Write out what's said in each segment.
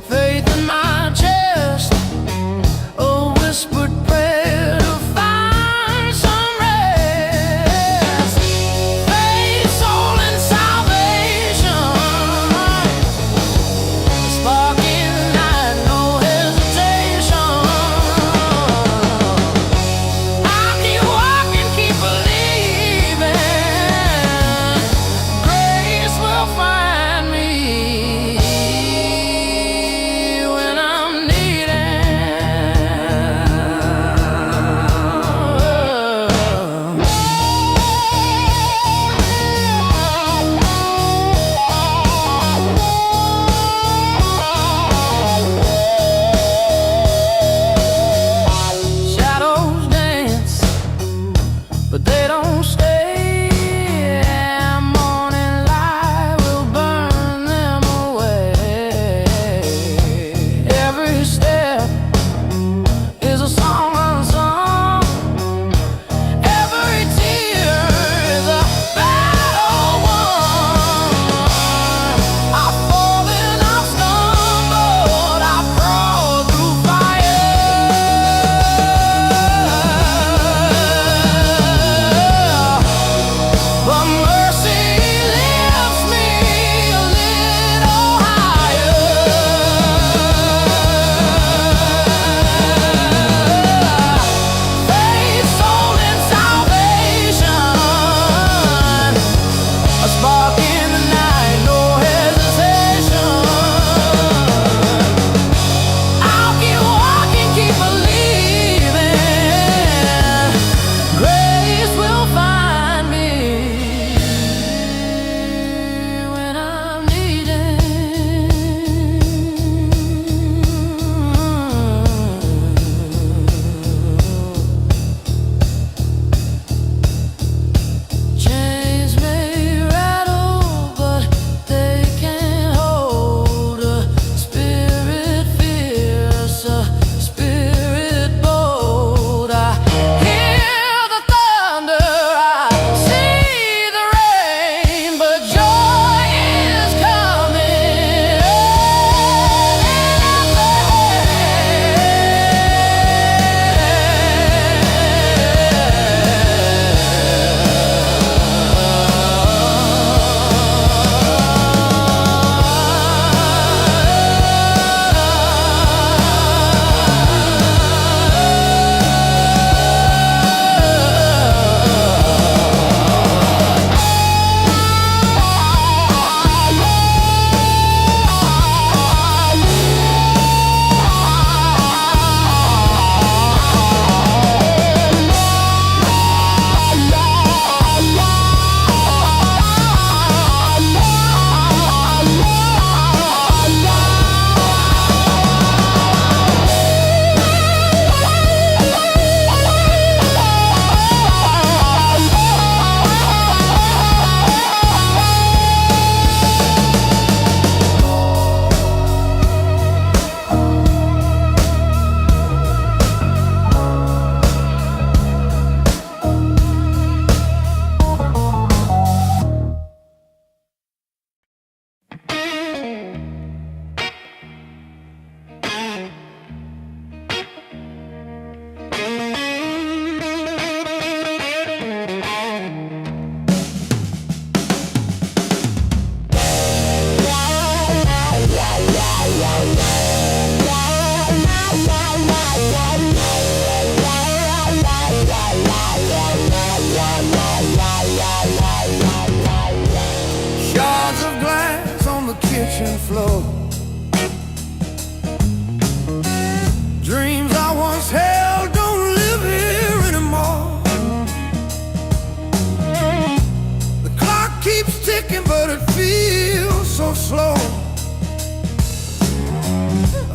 Faith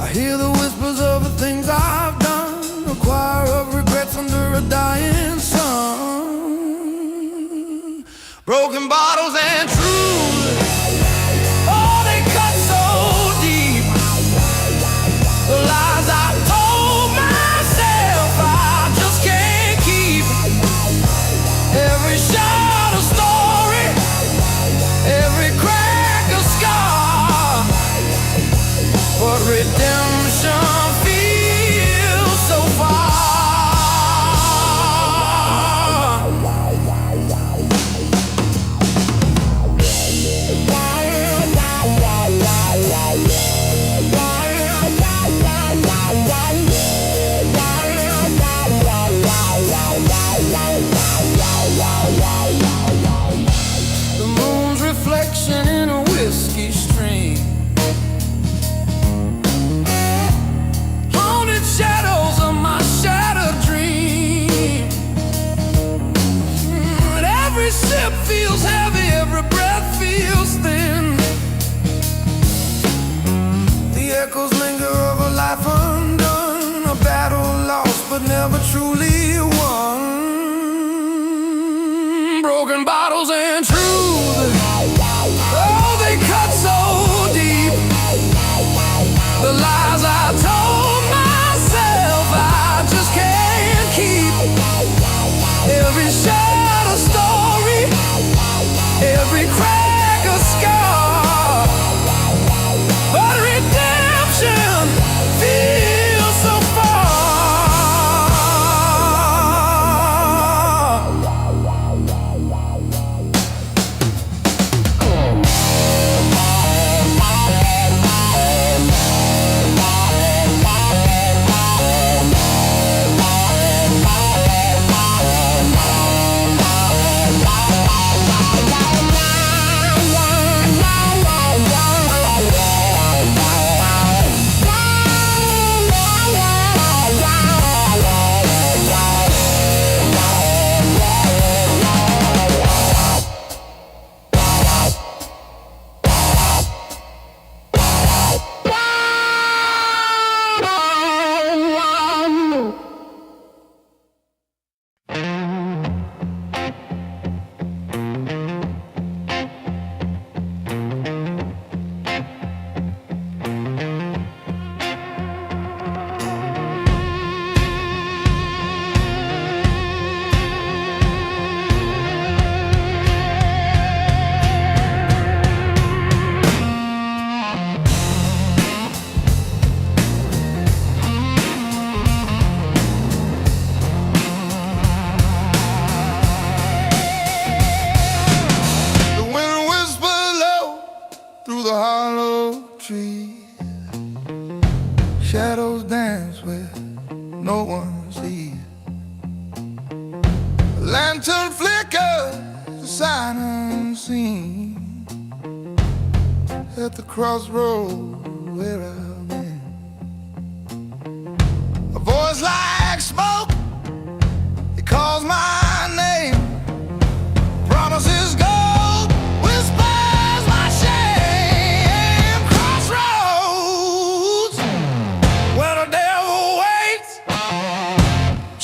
I hear the whispers of the things I've done, a choir of regrets under a dying sun. Broken bottles and truth, oh, they cut so deep. The lies I told myself I just can't keep. Every shot a story, every crack a scar, but redemption feels so far. The moon's reflection in a whiskey stream, haunted shadows of my shattered dream. And every sip feels heavy, every breath feels thin. The echoes linger of a life undone, a battle lost but never truly won. Broken bottles and truth, oh, they cut so deep. The lies I told myself I just can't keep. Every shot a story, every crack a scar, but redemption feels so far. The hollow tree, shadows dance where no one sees. A lantern flickers, a sign unseen, at the crossroad where I've been. A voice like smoke, it calls my name, promises gold, whispers my shame.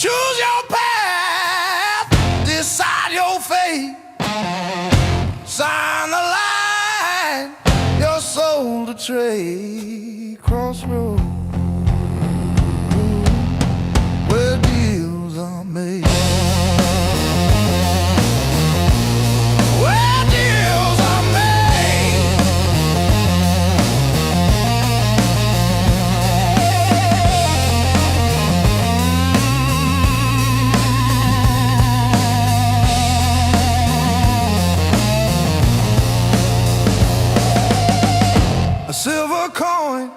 Choose your path, decide your fate, sign the line, your soul to trade. Crossroads, where deals are made. Where deals are made. A silver coin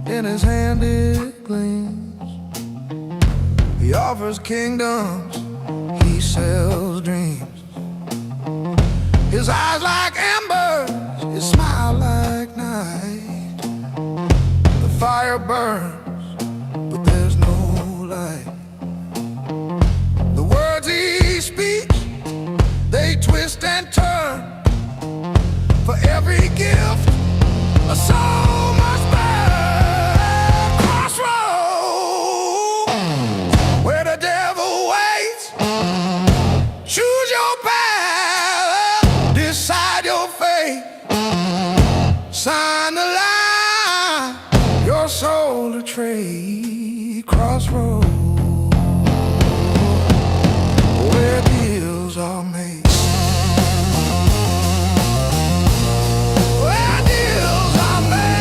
in his hand it gleams. He offers kingdoms, he sells dreams. His eyes like embers, his smile like night. The fire burns, but there's no light. The words he speaks, they twist and turn. For every gift, a soul must burn. trade crossroad where deals are made. Where deals are made.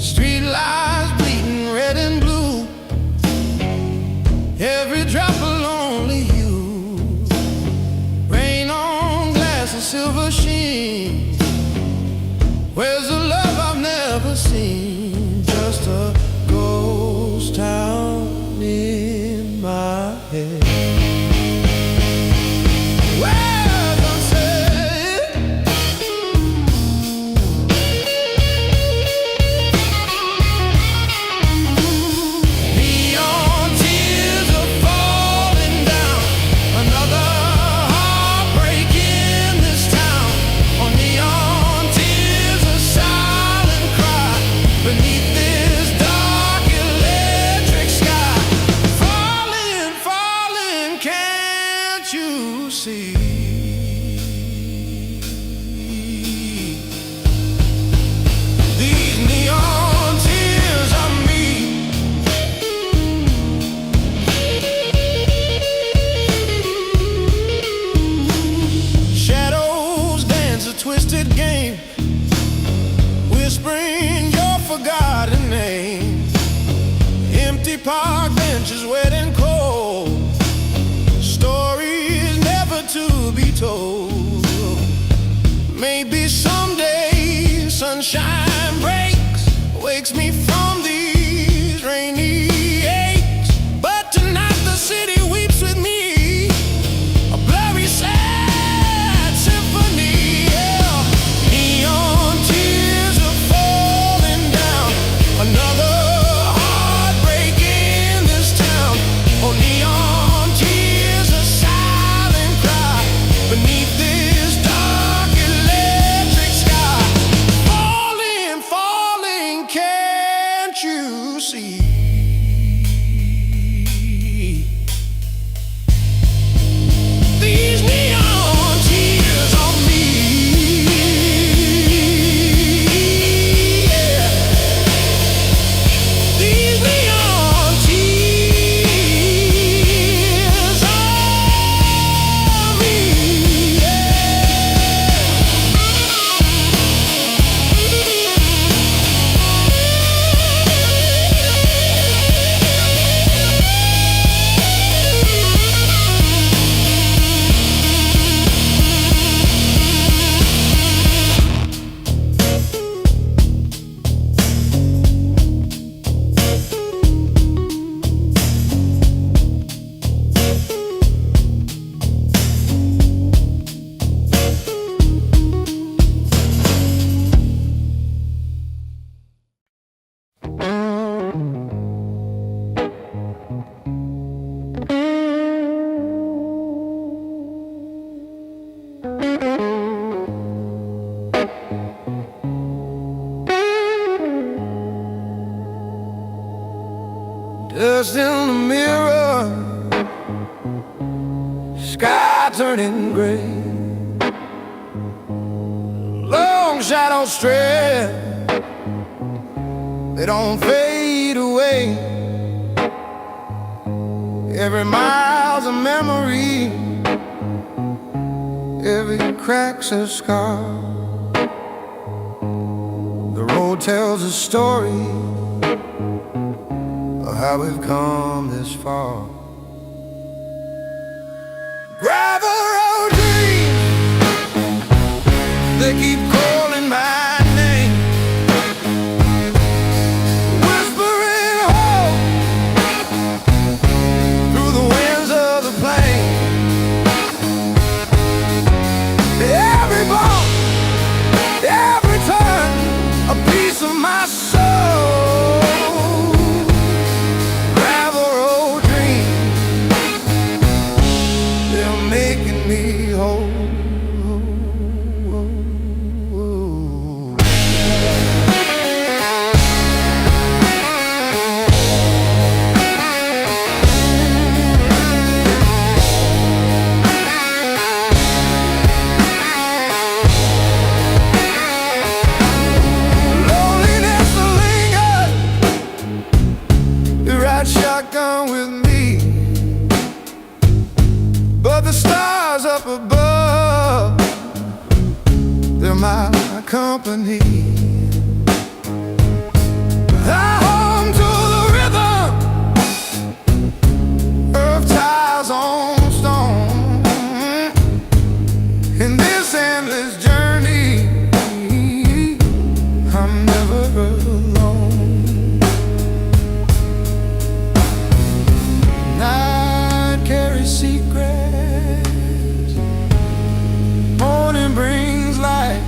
Street lights bleeding red and blue, every drop of lonely hue. Rain on glass, a silver sheen. Where's the love I've never seen? Just a ghost town in my head. You see these neon tears of me, shadows dance a twisted game, whispering your forgotten name. Empty park benches wet and cold, stories never to be told. Maybe someday sunshine breaks, wakes me from these rainy aches. But tonight the city weeps with me, a blurry sad symphony. Yeah. Neon tears are falling down, another heartbreak in this town. Oh, neon tears, a silent cry beneath this dark electric sky. Falling, falling, can't sky turning gray, long shadows stretch, they don't fade away. Every mile's a memory, every crack's a scar. The road tells a story of how we've come this far. Gravel road dreams, they keep calling my name, whispering hope through the winds of the plain. Every bump, every turn, a piece of my soul. Gravel road dreams, they're making me whole. Shotgun with me, but the stars up above, they're my company. I hum to the rhythm, earth ties on stone. In this endless journey, I'm never alone. Secrets, morning brings light,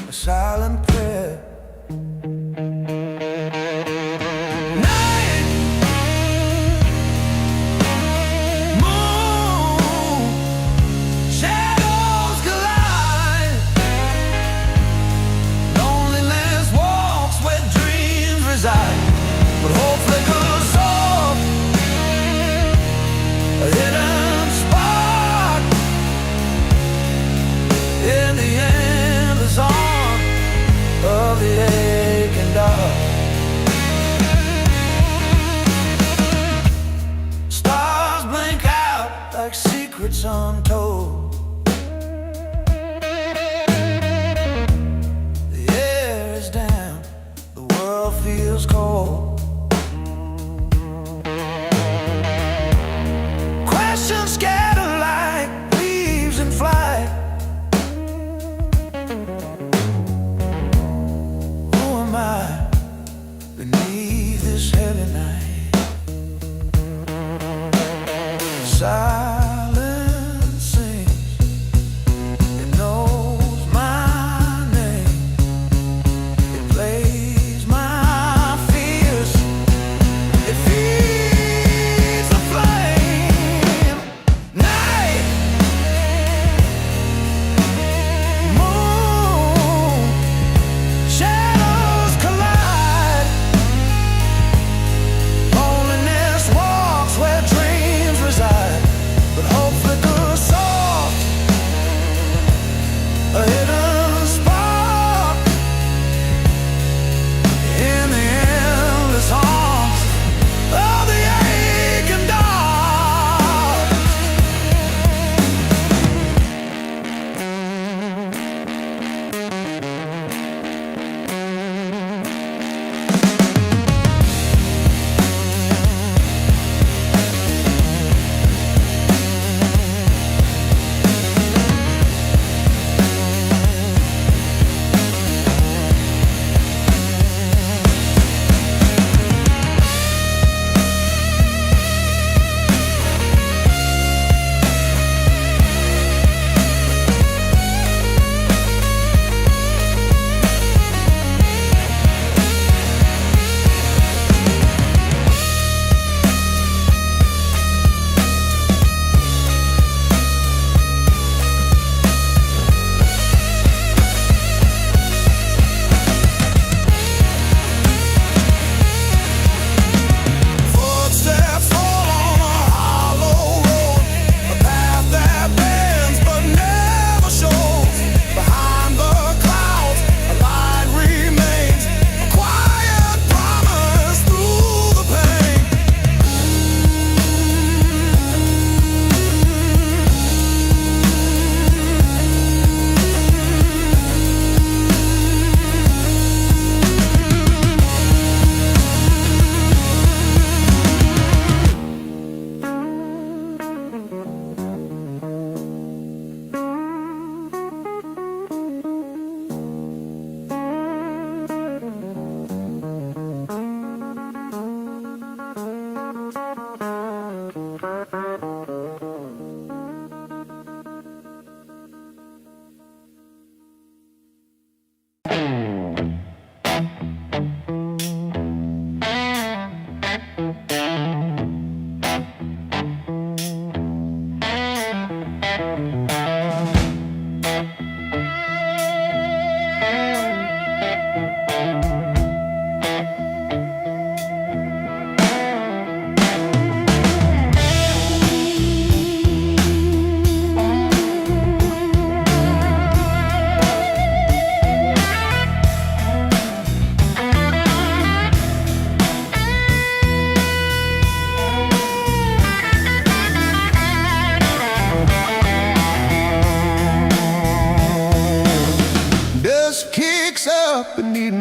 Silent prayer. Night, moon, shadows collide. Loneliness walks where dreams reside. But hope flickers off, a hidden spark in the endless arms of the aching dark. Stars blink out like secrets untold. The air is down, the world feels cold. Questions scatter like leaves in flight. Beneath this heavy night, silence sings.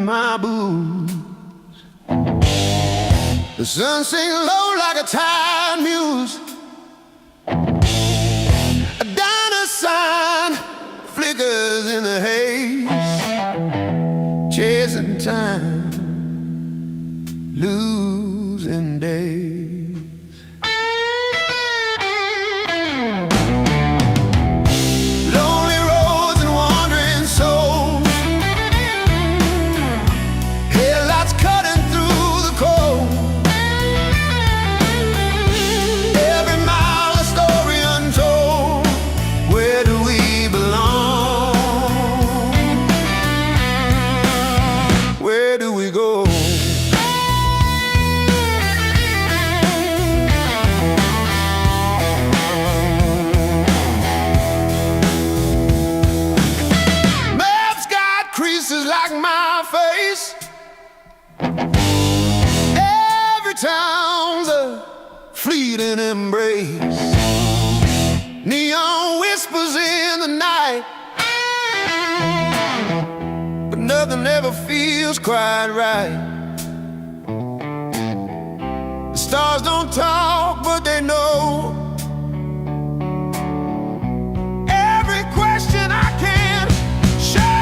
my boots. The sun sinks low like a tired muse. A diner sign flickers in the haze, chasing time, losing days. Lonely roads and wandering souls, headlights cutting through the cold. Every mile a story untold. Where do we belong? Where do we go? Creases like my face. Every town's a fleeting embrace. Neon whispers in the night, but nothing ever feels quite right. The stars don't talk, but they know every question I can show.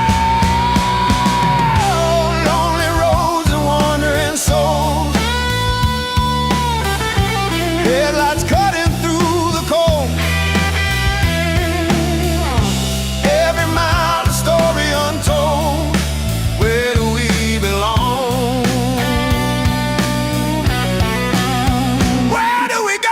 Headlights cutting through the cold. Every mile a story untold. Where do we belong? Where do we go?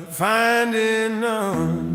Finding none.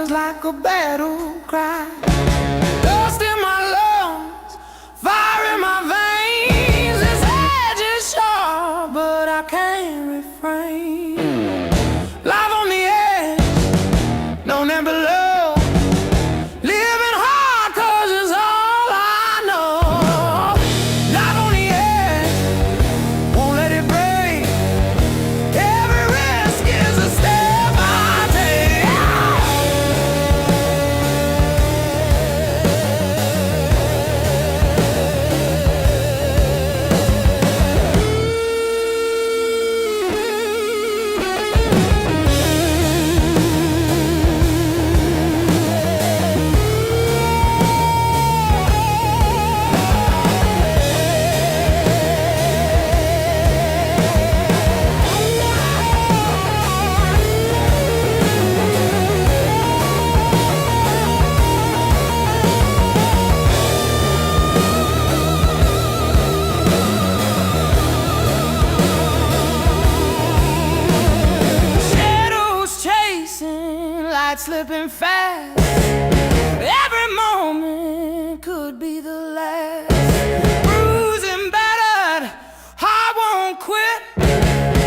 Like a battle cry. Dust in my lungs, fire in my veins. This edge is sharp, but I can't refrain. Life on the edge, no name below. Living hard 'cause it's all I know. Life on the edge, won't let it break. Every risk is a step I take. slipping fast. Every moment could be the last. Bruising, battered, heart won't quit.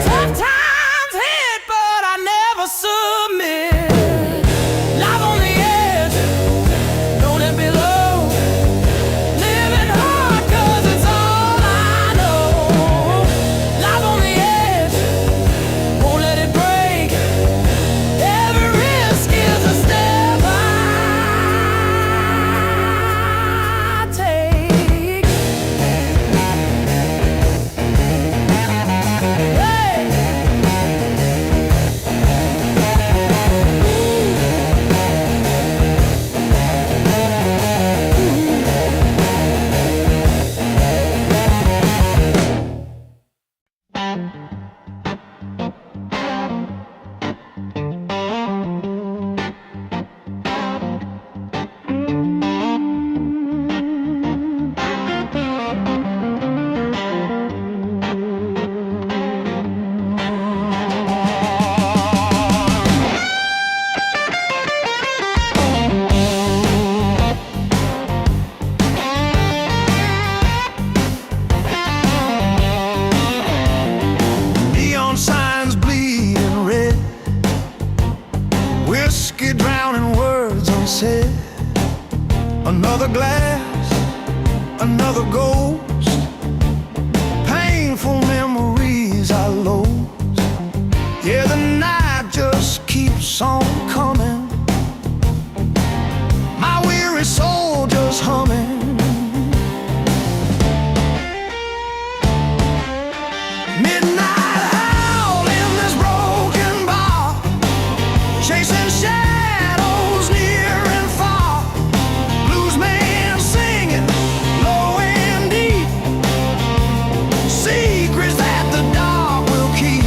Tough times hit, but I never submit. Life on the edge, don't let me low. Living hard 'cause it's all I know. Life on the edge, won't let it break. Every risk is a step I take. Hey. Neon signs bleeding red, whiskey drowning words unsaid. Another glass, another ghost, painful memories I lost. Yeah, the night just keeps on coming, my weary soul just humming. Midnight howl in this broken bar, chasing shadows near and far. Blues man singing low and deep, secrets that the dark will keep.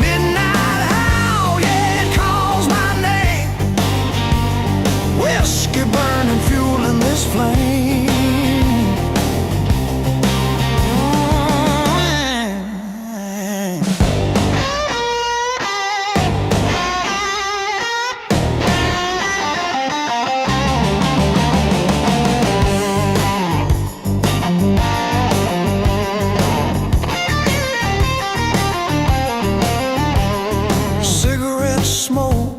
Midnight howl, yeah, it calls my name. Whiskey burning, fueling this flame. Cigarette smoke,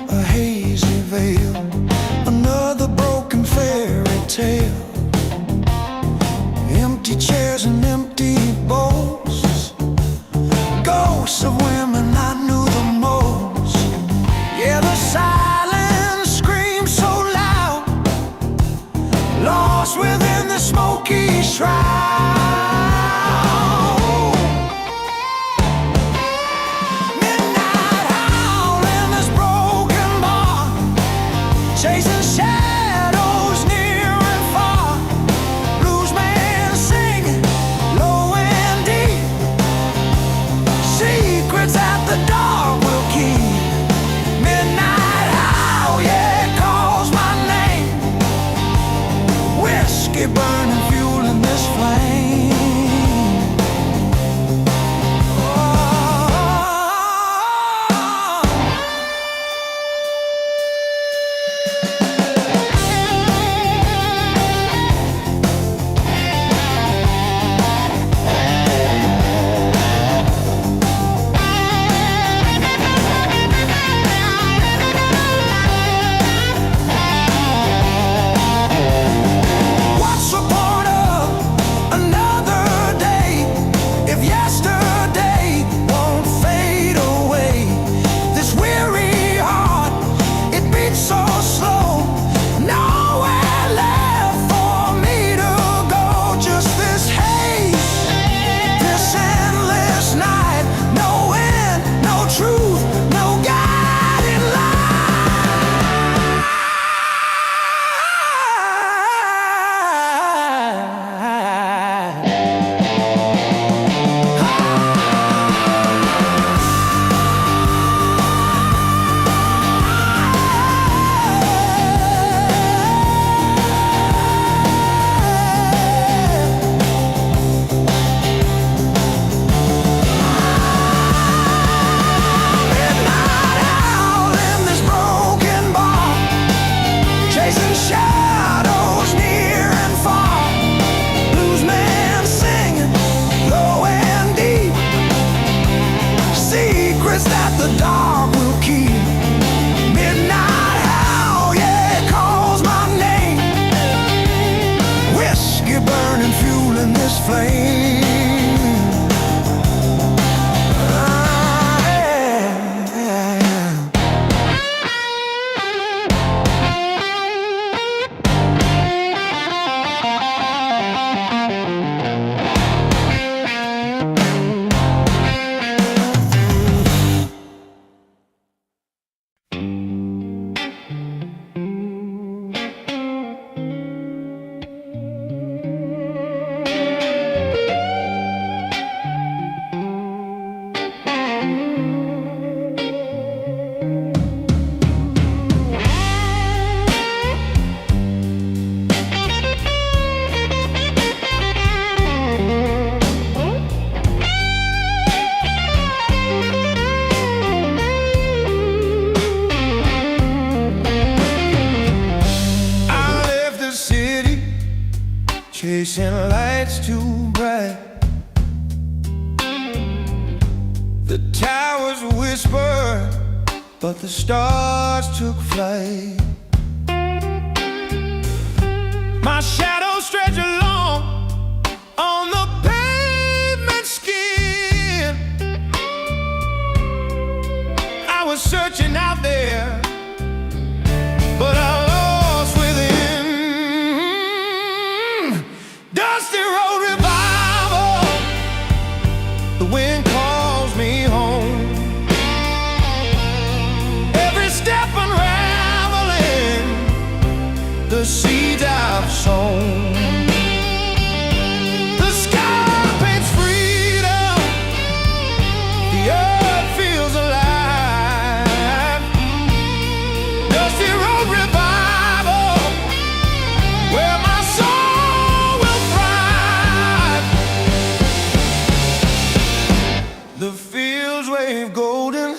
a hazy veil, another broken fairy tale. Empty chairs and empty bowls, ghosts of women I knew the most. Yeah, the silence screams so loud, lost within the smoky shroud. Midnight howl in this broken bar, chasing shadows near and far. Blues man singing low and deep, secrets that the dark will keep. Midnight howl, yeah, it calls my name. Whiskey burning, fueling this flame. Oh. chasing lights too bright. The towers whispered, but the stars took flight. My shadow stretched along on the pavement skin. I was searching out there, but I lost within. Dusty road revival, the wind calls me home. Every step unraveling the seeds I've sown. The sky paints freedom, the earth feels alive. Dusty road revival, where my soul will thrive. The fields wave golden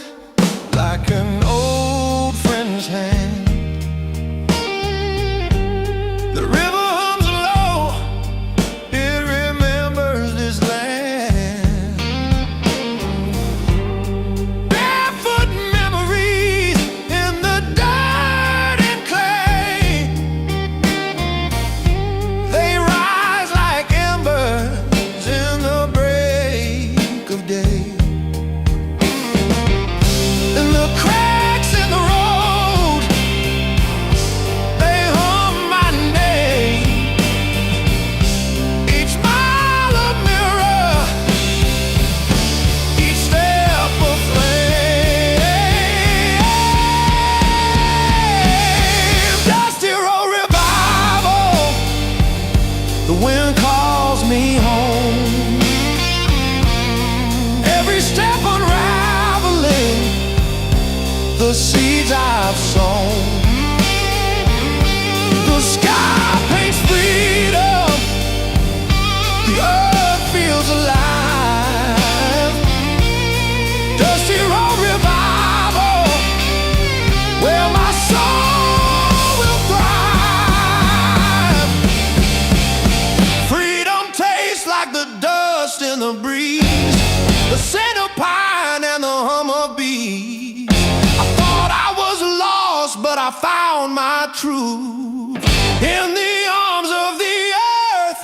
like an old friend's hand. The river hums low, it remembers this land. Barefoot memories in the dirt and clay, they rise like embers in the break of day. And the cracks in the road, they hum my name. Each mile a mirror, each step a flame. Dusty road revival, the wind calls me home. Every step unraveling the seeds I've sown. The sky paints freedom, the earth feels alive. Dusty road revival, where my soul will thrive. Freedom tastes like the dust in the breeze, the scent of pine and the hum of bees. I thought I was lost, but I found my truth in the arms of the earth,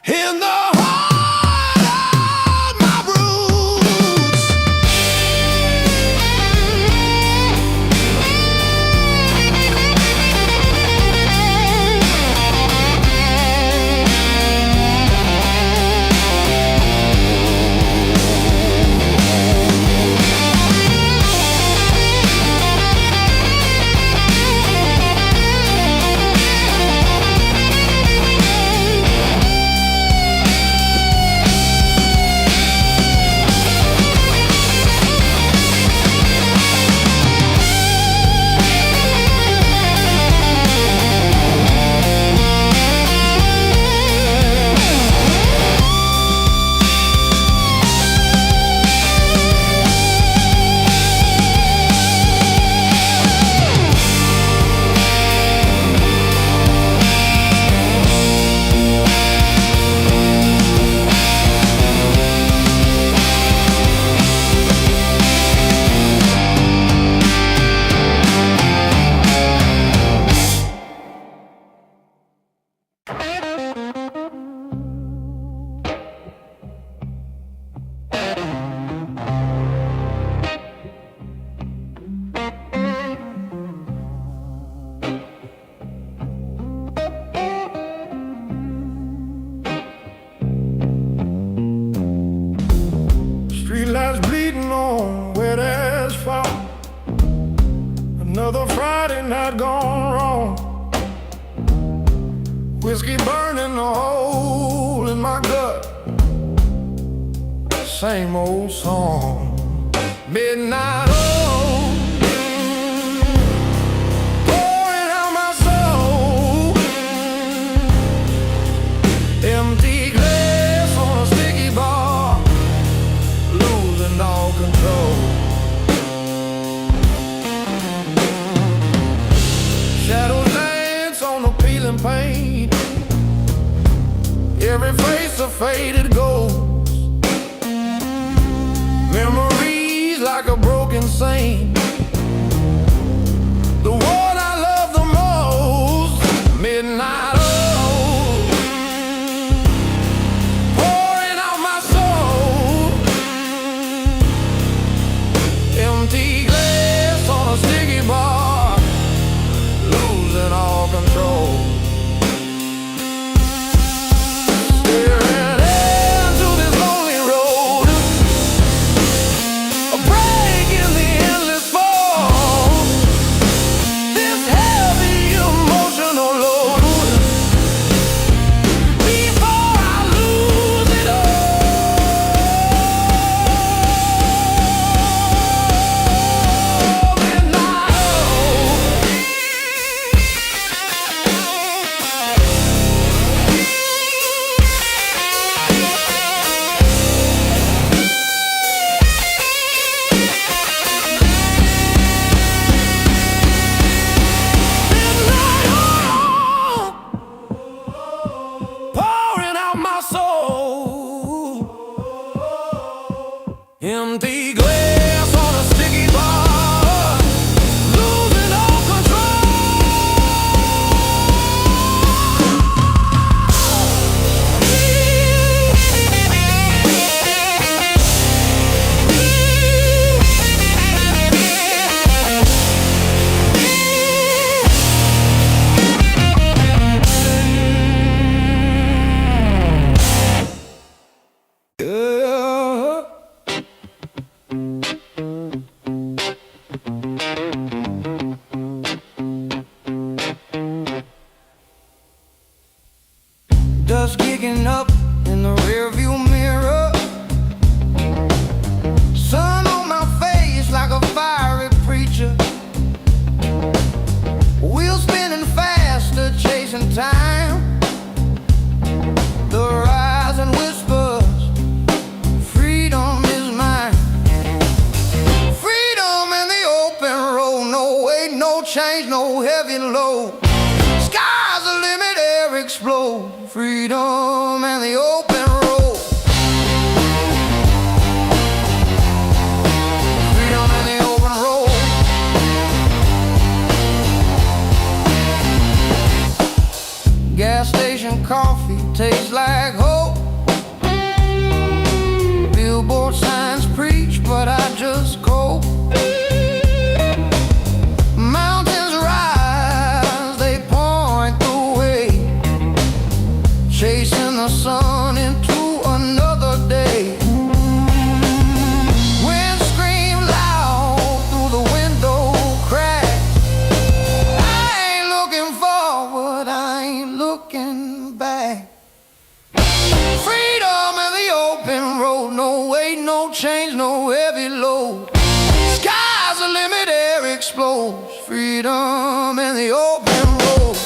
in the heart of my roots. Streetlights bleeding on wet asphalt. Another Friday night gone wrong. Whiskey burning a hole in my gut. Same old song. Midnight oil, pouring out my soul. Empty glass on a sticky bar, losing all control. Shadows dance on the peeling paint. every face a faded ghost. Memories like a broken saint. The one I love the most, midnight oil, pouring out my soul. Empty glass on a sticky bar, losing all control. Empty glass on a sticky bar, losing all dust kicking up in the rearview mirror. Sun on my face like a fiery preacher. Wheels spinning faster, chasing time. The rising whispers, freedom is mine. Freedom in the open road, no weight, no change, no heavy load. Sky's the limit, air explode. Freedom and the open road. Freedom and the open road. Gas station coffee tastes like hope. Billboard signs preach, but I just cope. Mountains rise, they point the way, chasing the sun into another day. Wind scream loud through the window crack. I ain't looking forward, I ain't looking back. Freedom in the open road, no weight, no change, no heavy load. Sky's the limit, air explodes. Freedom in the open road.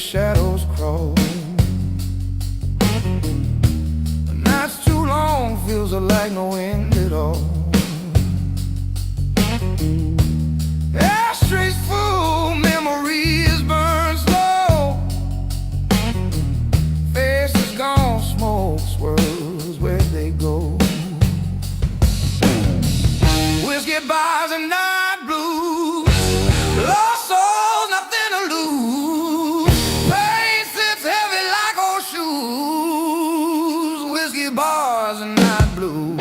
shadows crawl. The night's too long, feels like no end at all. Ashtrays full, memories burn slow. Faces gone, smoke swirls, where'd they go? Whiskey bars and night blues, lost souls, nothing to lose. Pain sits heavy like old shoes. Whiskey bars and night blues.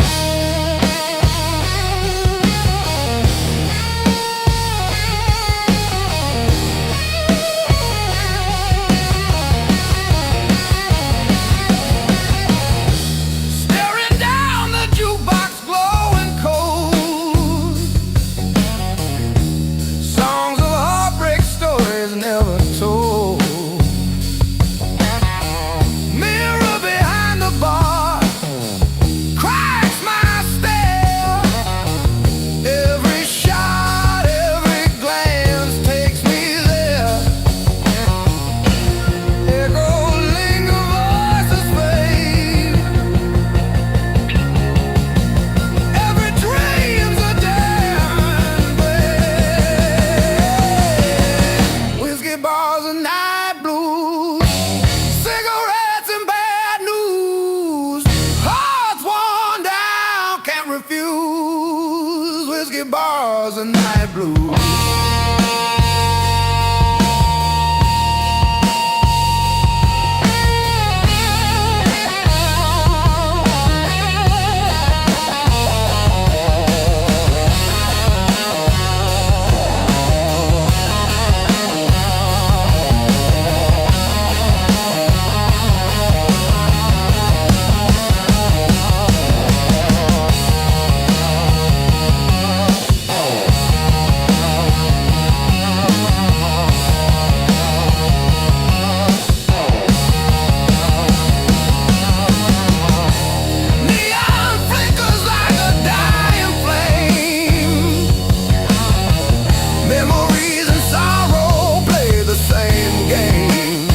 Staring down the jukebox, glowing cold. Songs of heartbreak, stories never told. Mirror behind the bar cracks my stare. Every shot, every glance takes me there. Echo linger, voices fade. Every dream's a damn blade. Whiskey bars and night blues, cigarettes and bad news. Hearts worn down, can't refuse. Whiskey bars and night blues. Neon flickers like a dying flame. Memories and sorrow play the same game.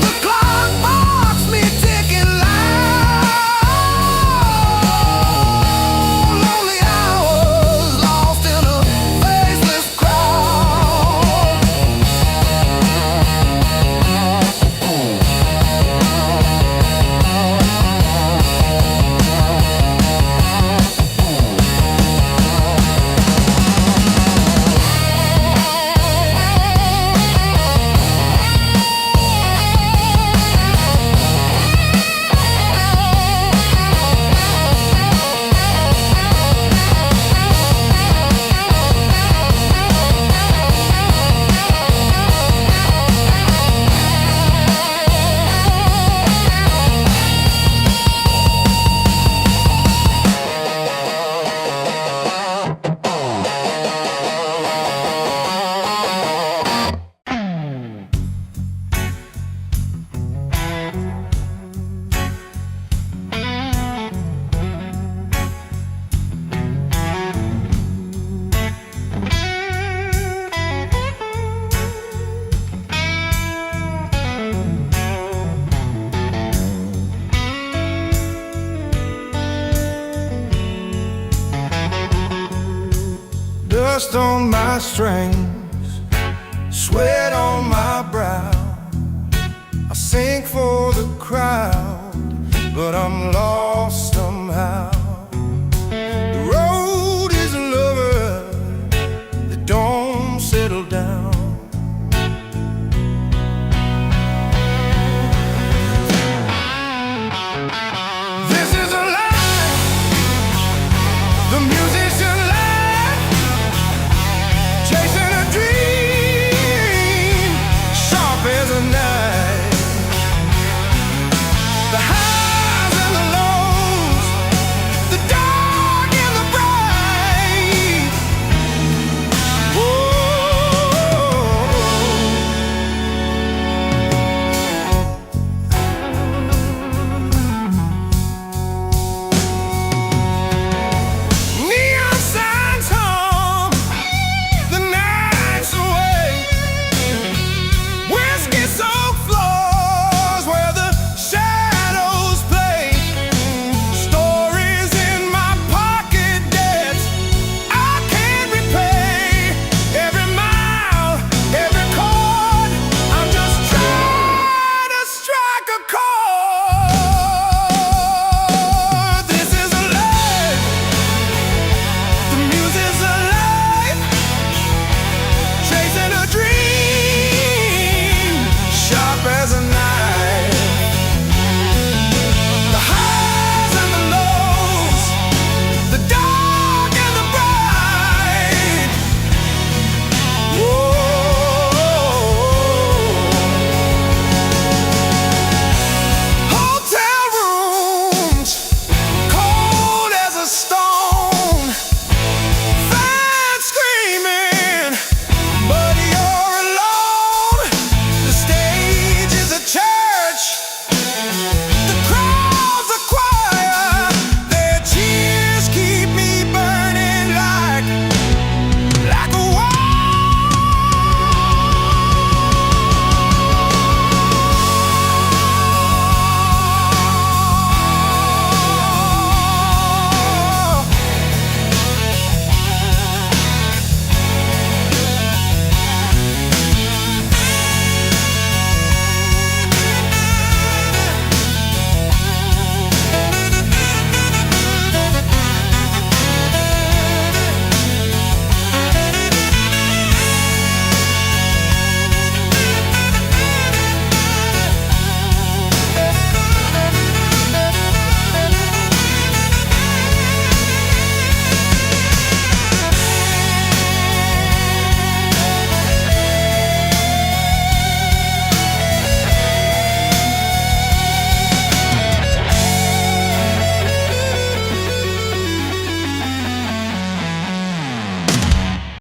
The clock marks me ticking loud. Lonely hours lost in a faceless crowd. Dust on my strings, sweat on my brow. I sing for the crowd, but I'm lost somehow. The road is a lover that don't settle down. This is a life, the musician life, chasing a dream, sharp as a knife. The highs and the lows. as a night.